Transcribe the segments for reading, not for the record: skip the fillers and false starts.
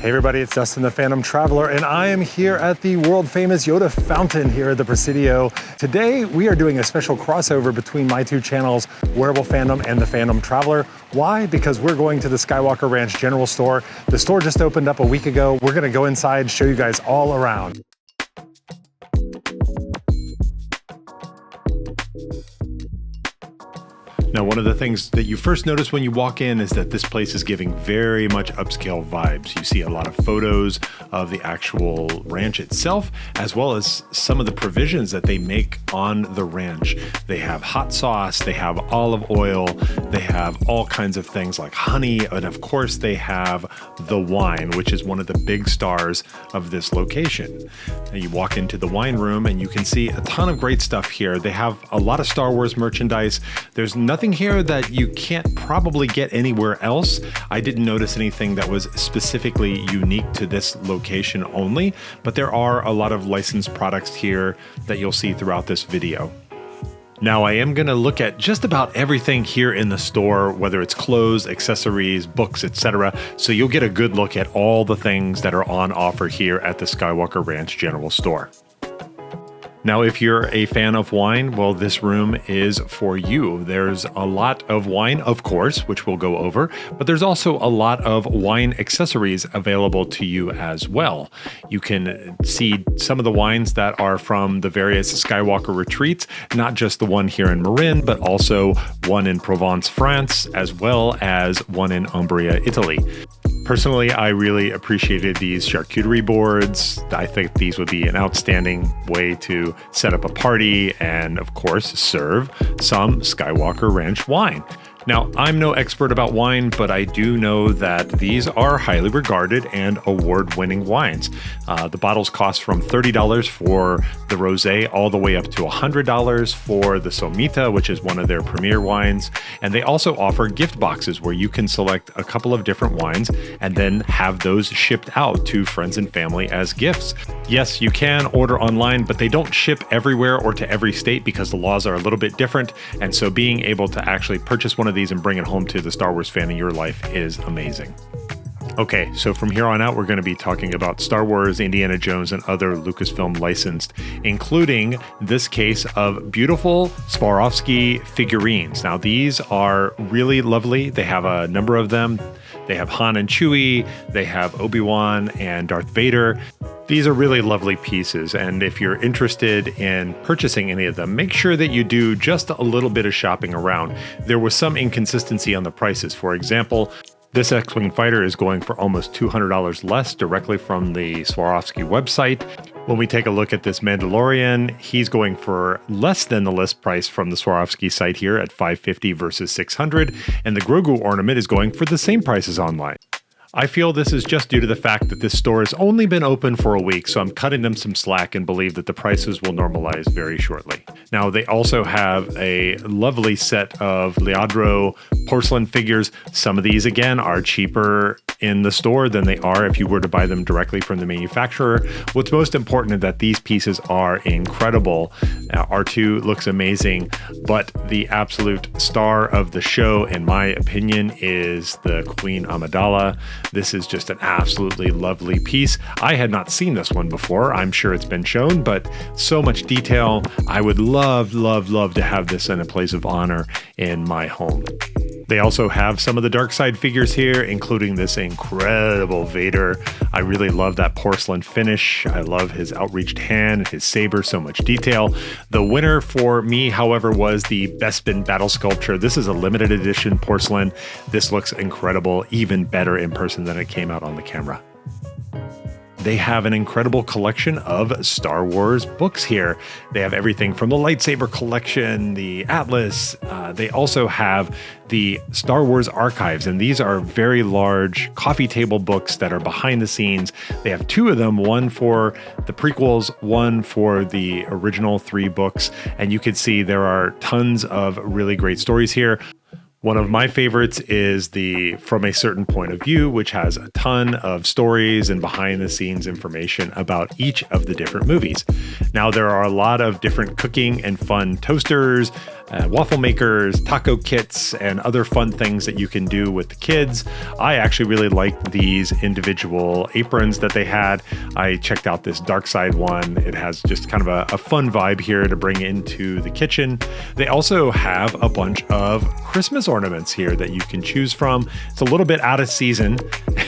Hey everybody, it's Dustin the Phantom Traveler, and I am here at the world famous Yoda Fountain here at the Presidio. Today, we are doing a special crossover between my two channels, Wearable Phantom and the Phantom Traveler. Why? Because we're going to the Skywalker Ranch General Store. The store just opened up a week ago. We're gonna go inside, show you guys all around. Now, one of the things that you first notice when you walk in is that this place is giving very much upscale vibes. You see a lot of photos of the actual ranch itself, as well as some of the provisions that they make on the ranch. They have hot sauce, they have olive oil, they have all kinds of things like honey, and of course they have the wine, which is one of the big stars of this location. And you walk into the wine room and you can see a ton of great stuff here. They have a lot of Star Wars merchandise. There's nothing here that you can't probably get anywhere else. I didn't notice anything that was specifically unique to this location only, but there are a lot of licensed products here that you'll see throughout this video. Now, I am going to look at just about everything here in the store, whether it's clothes, accessories, books, etc. So you'll get a good look at all the things that are on offer here at the Skywalker Ranch General Store. Now, if you're a fan of wine, well, this room is for you. There's a lot of wine, of course, which we'll go over, but there's also a lot of wine accessories available to you as well. You can see some of the wines that are from the various Skywalker retreats, not just the one here in Marin, but also one in Provence, France, as well as one in Umbria, Italy. Personally, I really appreciated these charcuterie boards. I think these would be an outstanding way to set up a party and, of course, serve some Skywalker Ranch wine. Now, I'm no expert about wine, but I do know that these are highly regarded and award-winning wines. The bottles cost from $30 for the rosé all the way up to $100 for the Somita, which is one of their premier wines. And they also offer gift boxes where you can select a couple of different wines and then have those shipped out to friends and family as gifts. Yes, you can order online, but they don't ship everywhere or to every state because the laws are a little bit different. And so being able to actually purchase one of these and bring it home to the Star Wars fan in your life is amazing. Okay, so from here on out, we're going to be talking about Star Wars, Indiana Jones, and other Lucasfilm licensed, including this case of beautiful Swarovski figurines. Now, these are really lovely. They have a number of them. They have Han and Chewie, they have Obi-Wan and Darth Vader. These are really lovely pieces, and if you're interested in purchasing any of them, make sure that you do just a little bit of shopping around. There was some inconsistency on the prices. For example, this X-Wing fighter is going for almost $200 less directly from the Swarovski website. When we take a look at this Mandalorian, he's going for less than the list price from the Swarovski site here at $550 versus $600, and the Grogu ornament is going for the same prices online. I feel this is just due to the fact that this store has only been open for a week, so I'm cutting them some slack and believe that the prices will normalize very shortly. Now, they also have a lovely set of Lladro porcelain figures. Some of these, again, are cheaper in the store than they are if you were to buy them directly from the manufacturer. What's most important is that these pieces are incredible. R2 looks amazing, but the absolute star of the show, in my opinion, is the Queen Amidala. This is just an absolutely lovely piece. I had not seen this one before. I'm sure it's been shown, but so much detail. I would love, love, love to have this in a place of honor in my home. They also have some of the dark side figures here, including this incredible Vader. I really love that porcelain finish. I love his outreached hand, his saber, so much detail. The winner for me, however, was the Bespin battle sculpture. This is a limited edition porcelain. This looks incredible, even better in person than it came out on the camera. They have an incredible collection of Star Wars books here. They have everything from the lightsaber collection, the Atlas. They also have the Star Wars archives, and these are very large coffee table books that are behind the scenes. They have two of them, one for the prequels, one for the original 3 books, and you can see there are tons of really great stories here. One of my favorites is the From a Certain Point of View, which has a ton of stories and behind the scenes information about each of the different movies. Now, there are a lot of different cooking and fun toasters, waffle makers, taco kits, and other fun things that you can do with the kids. I actually really liked these individual aprons that they had. I checked out this dark side one. It has just kind of a fun vibe here to bring into the kitchen. They also have a bunch of Christmas ornaments here that you can choose from. It's a little bit out of season,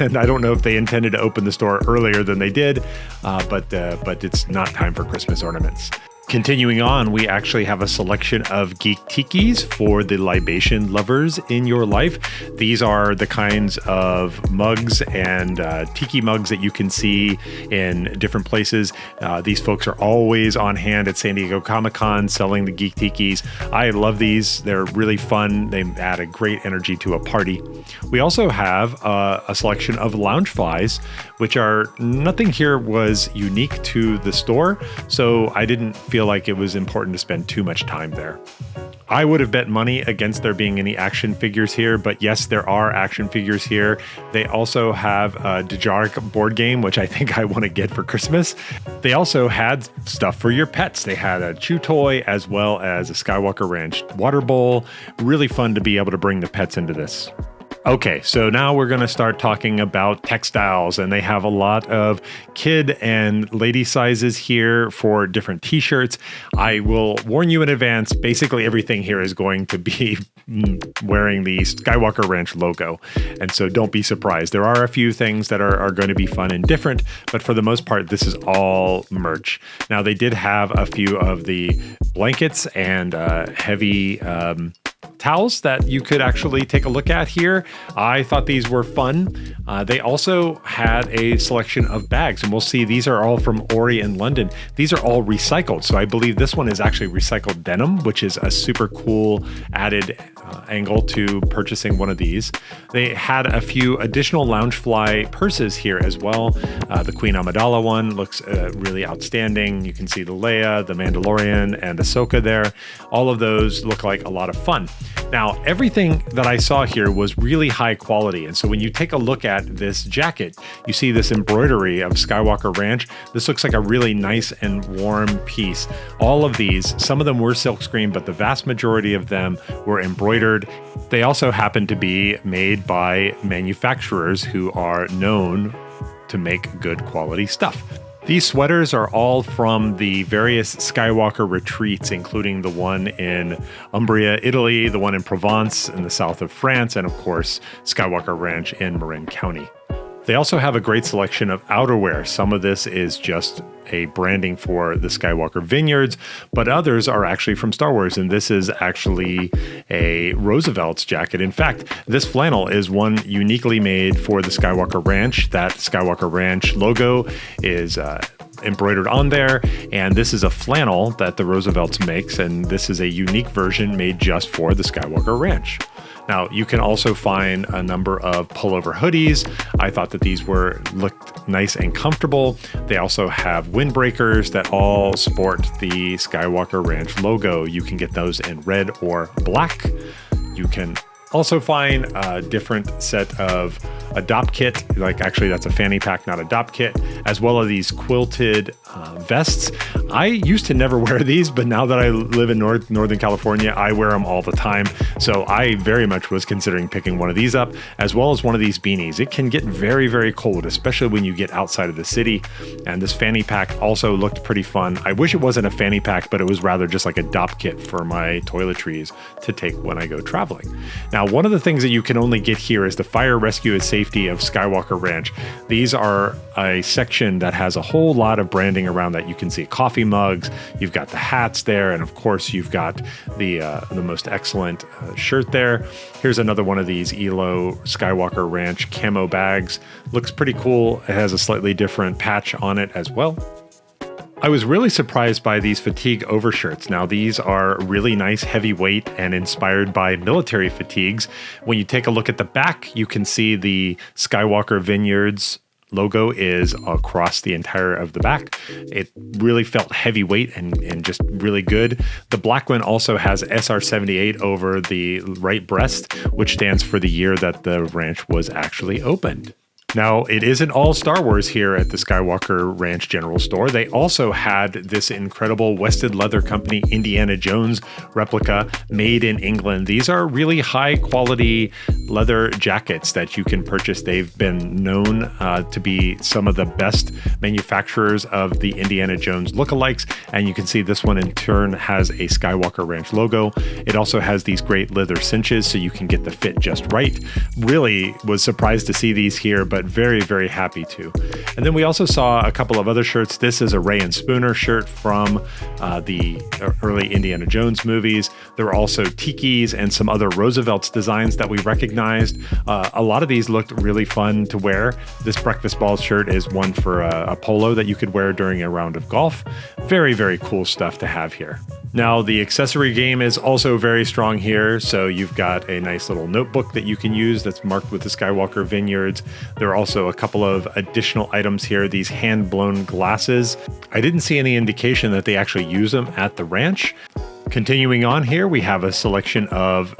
and I don't know if they intended to open the store earlier than they did, but it's not time for Christmas ornaments. Continuing on, we actually have a selection of geek tikis for the libation lovers in your life. These are the kinds of mugs and tiki mugs that you can see in different places. These folks are always on hand at San Diego Comic-Con selling the geek tikis. I love these. They're really fun. They add a great energy to a party. We also have a selection of lounge flies, which are, nothing here was unique to the store, so I didn't feel like it was important to spend too much time there. I would have bet money against there being any action figures here, but yes, there are action figures here. They also have a Dejaric board game, which I think I want to get for Christmas. They also had stuff for your pets. They had a chew toy as well as a Skywalker Ranch water bowl. Really fun to be able to bring the pets into this. Okay, so now we're going to start talking about textiles, and they have a lot of kid and lady sizes here for different t-shirts. I will warn you in advance, basically everything here is going to be wearing the Skywalker Ranch logo, and so don't be surprised. There are a few things that are going to be fun and different, but for the most part, this is all merch. Now, they did have a few of the blankets and heavy towels that you could actually take a look at here. I thought these were fun. They also had a selection of bags, and we'll see these are all from Ori in London. These are all recycled, so I believe this one is actually recycled denim, which is a super cool added angle to purchasing one of these. They had a few additional Loungefly purses here as well. The Queen Amidala one looks really outstanding. You can see the Leia, the Mandalorian, and Ahsoka there. All of those look like a lot of fun. Now, everything that I saw here was really high quality, and so when you take a look at this jacket, you see this embroidery of Skywalker Ranch. This looks like a really nice and warm piece. All of these, some of them were silkscreen, but the vast majority of them were embroidered. They also happen to be made by manufacturers who are known to make good quality stuff. These sweaters are all from the various Skywalker retreats, including the one in Umbria, Italy, the one in Provence in the south of France, and of course, Skywalker Ranch in Marin County. They also have a great selection of outerwear. Some of this is just a branding for the Skywalker Vineyards, but others are actually from Star Wars, and this is actually a Roosevelt's jacket. In fact, this flannel is one uniquely made for the Skywalker Ranch. That Skywalker Ranch logo is embroidered on there, and this is a flannel that the Roosevelt's makes, and this is a unique version made just for the Skywalker Ranch. Now, you can also find a number of pullover hoodies. I thought that these looked nice and comfortable. They also have windbreakers that all sport the Skywalker Ranch logo. You can get those in red or black. You can also find a different set of adopt kit, like actually that's a fanny pack, not a adopt kit, as well as these quilted vests. I used to never wear these, but now that I live in Northern California, I wear them all the time. So I very much was considering picking one of these up, as well as one of these beanies. It can get very, very cold, especially when you get outside of the city. And this fanny pack also looked pretty fun. I wish it wasn't a fanny pack, but it was rather just like a adopt kit for my toiletries to take when I go traveling. Now, one of the things that you can only get here is the fire rescue and safety of Skywalker Ranch. These are a section that has a whole lot of branding around that. You can see coffee mugs, you've got the hats there, and of course you've got the most excellent shirt there. Here's another one of these ELO Skywalker Ranch camo bags. Looks pretty cool. It has a slightly different patch on it as well. I was really surprised by these fatigue overshirts. Now, these are really nice, heavyweight, and inspired by military fatigues. When you take a look at the back, you can see the Skywalker Vineyards logo is across the entire of the back. It really felt heavyweight and just really good. The black one also has SR78 over the right breast, which stands for the year that the ranch was actually opened. Now, it isn't all Star Wars here at the Skywalker Ranch General Store. They also had this incredible Wested Leather Company Indiana Jones replica made in England. These are really high quality leather jackets that you can purchase. They've been known to be some of the best manufacturers of the Indiana Jones lookalikes, and you can see this one in turn has a Skywalker Ranch logo. It also has these great leather cinches so you can get the fit just right. Really was surprised to see these here, but very, very happy to. And then we also saw a couple of other shirts. This is a Ray and Spooner shirt from the early Indiana Jones movies. There were also Tiki's and some other Roosevelt's designs that we recognized. A lot of these looked really fun to wear. This breakfast ball shirt is one for a polo that you could wear during a round of golf. Very, very cool stuff to have here. Now, the accessory game is also very strong here. So you've got a nice little notebook that you can use that's marked with the Skywalker Vineyards. There are also a couple of additional items here, these hand-blown glasses. I didn't see any indication that they actually use them at the ranch. Continuing on here, we have a selection of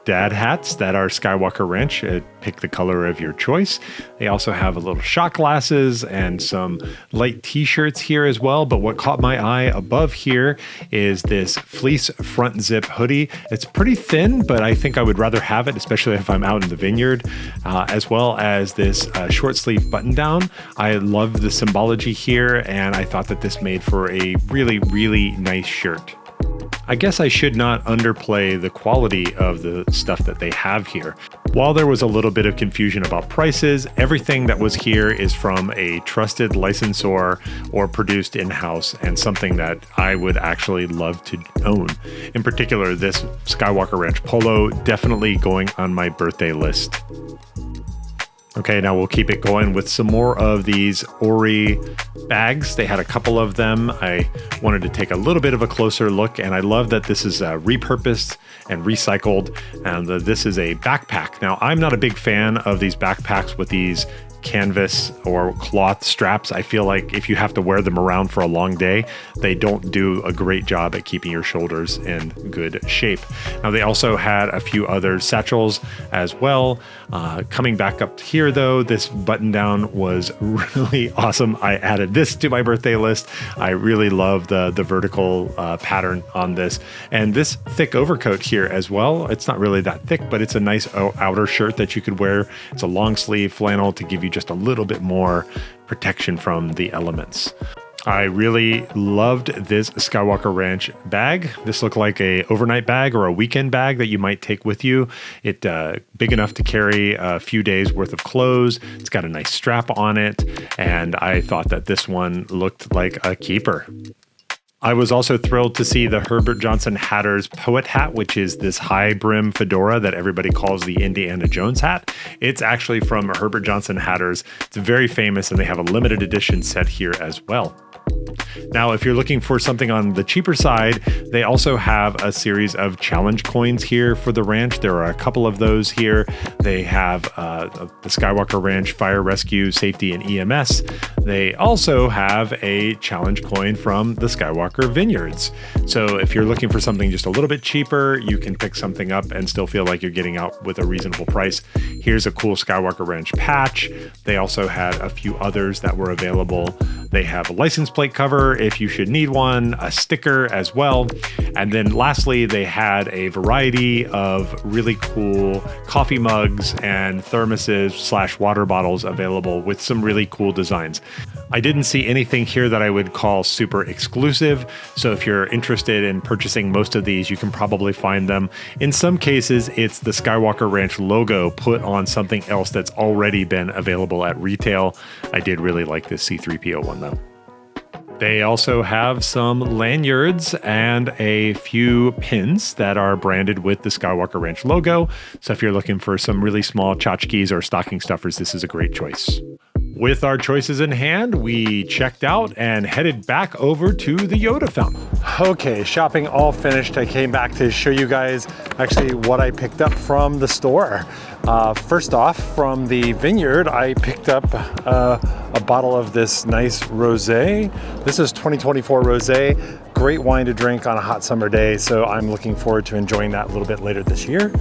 dad hats that are Skywalker Ranch. Pick the color of your choice. They also have a little shot glasses and some light t-shirts here as well. But what caught my eye above here is this fleece front zip hoodie. It's pretty thin, but I think I would rather have it, especially if I'm out in the vineyard, as well as this short sleeve button down. I love the symbology here, and I thought that this made for a really, really nice shirt. I guess I should not underplay the quality of the stuff that they have here. While there was a little bit of confusion about prices, everything that was here is from a trusted licensor or produced in-house, and something that I would actually love to own. In particular, this Skywalker Ranch polo, definitely going on my birthday list. Okay, now we'll keep it going with some more of these Ori bags. They had a couple of them. I wanted to take a little bit of a closer look, and I love that this is repurposed and recycled, and this is a backpack. Now, I'm not a big fan of these backpacks with these canvas or cloth straps. I feel like if you have to wear them around for a long day, they don't do a great job at keeping your shoulders in good shape. Now, they also had a few other satchels as well. Coming back up here though, this button down was really awesome. I added this to my birthday list. I really love the vertical pattern on this, and this thick overcoat here as well. It's not really that thick, but it's a nice outer shirt that you could wear. It's a long sleeve flannel to give you just a little bit more protection from the elements. I really loved this Skywalker Ranch bag. This looked like a overnight bag or a weekend bag that you might take with you. It big enough to carry a few days worth of clothes. It's got a nice strap on it, and I thought that this one looked like a keeper. I was also thrilled to see the Herbert Johnson Hatter's Poet Hat, which is this high brim fedora that everybody calls the Indiana Jones hat. It's actually from Herbert Johnson Hatter's. It's very famous, and they have a limited edition set here as well. Now, if you're looking for something on the cheaper side, they also have a series of challenge coins here for the ranch. There are a couple of those here. They have the Skywalker Ranch Fire Rescue, Safety, and EMS. They also have a challenge coin from the Skywalker Vineyards. So if you're looking for something just a little bit cheaper, you can pick something up and still feel like you're getting out with a reasonable price. Here's a cool Skywalker Ranch patch. They also had a few others that were available. They have a license plate cover if you should need one, a sticker as well. And then lastly, they had a variety of really cool coffee mugs and thermoses / water bottles available with some really cool designs. I didn't see anything here that I would call super exclusive. So if you're interested in purchasing most of these, you can probably find them. In some cases, it's the Skywalker Ranch logo put on something else that's already been available at retail. I did really like this C-3PO one though. They also have some lanyards and a few pins that are branded with the Skywalker Ranch logo. So if you're looking for some really small tchotchkes or stocking stuffers, this is a great choice. With our choices in hand, we checked out and headed back over to the Yoda fountain. Okay, shopping all finished. I came back to show you guys actually what I picked up from the store. First off, from the vineyard, I picked up a bottle of this nice rosé. This is 2024 rosé. Great wine to drink on a hot summer day, so I'm looking forward to enjoying that a little bit later this year.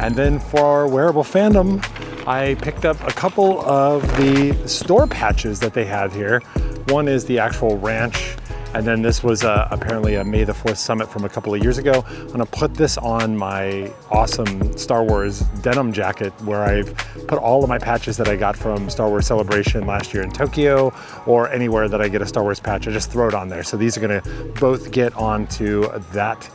And then for our wearable fandom, I picked up a couple of the store patches that they have here. One is the actual ranch, and then this was apparently a May the 4th summit from a couple of years ago. I'm gonna put this on my awesome Star Wars denim jacket where I've put all of my patches that I got from Star Wars Celebration last year in Tokyo, or anywhere that I get a Star Wars patch, I just throw it on there. So these are gonna both get onto that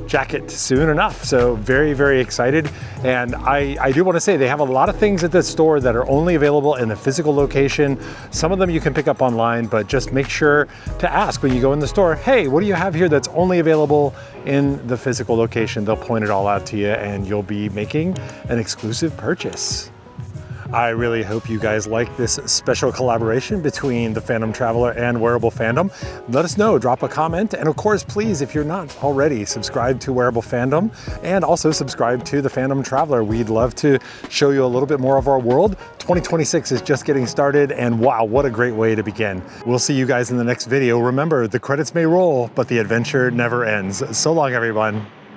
jacket soon enough. So very, very excited. And I do want to say they have a lot of things at this store that are only available in the physical location. Some of them you can pick up online, but just make sure to ask when you go in the store, hey, what do you have here that's only available in the physical location? They'll point it all out to you and you'll be making an exclusive purchase. I really hope you guys like this special collaboration between the Phantom Traveler and Wearable Fandom. Let us know, drop a comment, and of course, please, if you're not already, subscribe to Wearable Fandom and also subscribe to the Phantom Traveler. We'd love to show you a little bit more of our world. 2026 is just getting started, and wow, what a great way to begin. We'll see you guys in the next video. Remember, the credits may roll, but the adventure never ends. So long, everyone.